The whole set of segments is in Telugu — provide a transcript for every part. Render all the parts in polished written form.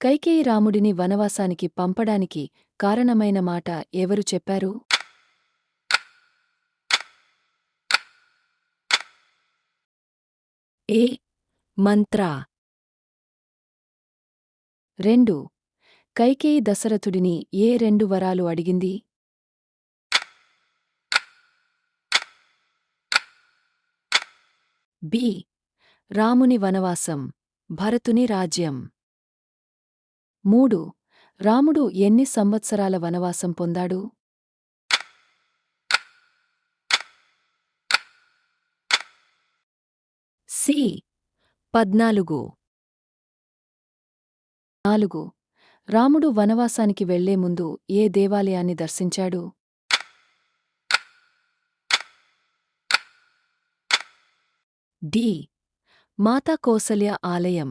కైకేయి రాముడిని వనవాసానికి పంపడానికి కారణమైన మాట ఎవరు చెప్పారు? ఏ. మంత్ర. 2. కైకేయి దశరథుడిని ఏ 2 వరాలు అడిగింది? బి. రాముని వనవాసం, భరతుని రాజ్యం. 3. రాముడు ఎన్ని సంవత్సరాల వనవాసం పొందాడు? సి. 14. 4. రాముడు వనవాసానికి వెళ్లే ముందు ఏ దేవాలయాన్ని దర్శించాడు? డి. మాతా కౌసల్య ఆలయం.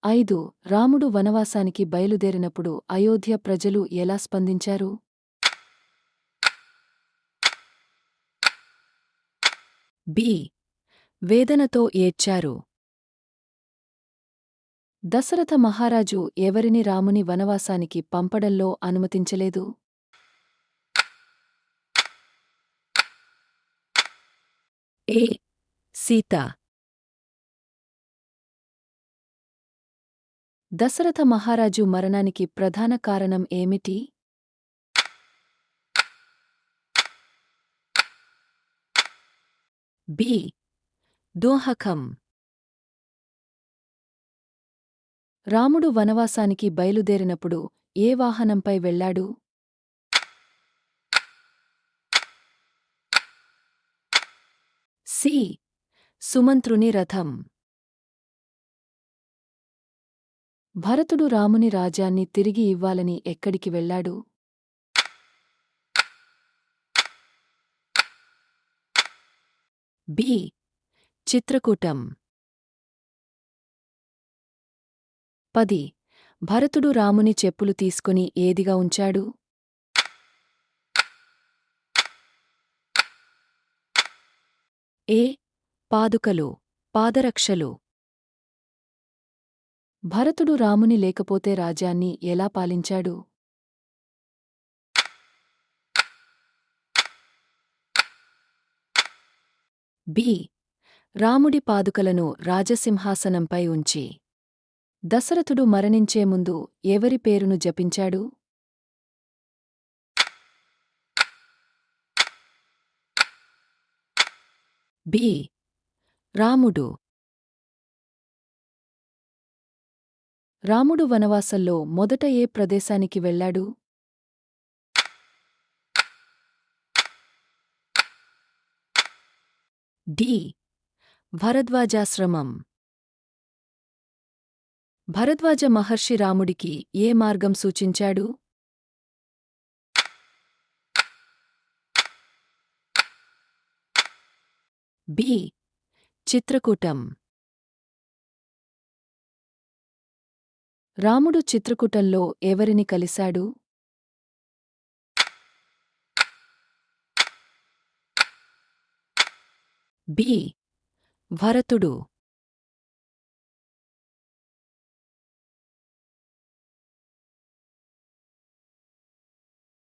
5. రాముడు వనవాసానికి బయలుదేరినప్పుడు అయోధ్య ప్రజలు ఎలా స్పందించారు? బి. వేదనతో ఏడ్చారు. దశరథ మహారాజు ఎవరిని రాముని వనవాసానికి పంపడంలో అనుమతించలేదు? ఏ. సీత. దశరథ మహారాజు మరణానికి ప్రధాన కారణం ఏమిటి? బి. దోహకం. రాముడు వనవాసానికి బయలుదేరినప్పుడు ఏ వాహనంపై వెళ్లాడు? సి. సుమంత్రుని రథం. భరతుడు రాముని రాజ్యాన్ని తిరిగి ఇవ్వాలని ఎక్కడికి వెళ్లాడు? బి. చిత్రకూటం. 10. భరతుడు రాముని చెప్పులు తీసుకుని ఏదిగా ఉంచాడు? ఏ. పాదుకలు, పాదరక్షలు. భరతుడు రాముని లేకపోతే రాజ్యాన్ని ఎలా పాలించాడు? బి. రాముడి పాదుకలను రాజసింహాసనంపై ఉంచి. దశరథుడు మరణించే ముందు ఎవరి పేరును జపించాడు? బి. రాముడు. రాముడు వనవాసంలో మొదట ఏ ప్రదేశానికి వెళ్లాడు? డి. భరద్వాజాశ్రమం. భరద్వాజ మహర్షి రాముడికి ఏ మార్గం సూచించాడు? బి. చిత్రకూటం. రాముడు చిత్రకూటంలో ఎవరిని కలిశాడు? బి. భరతుడు.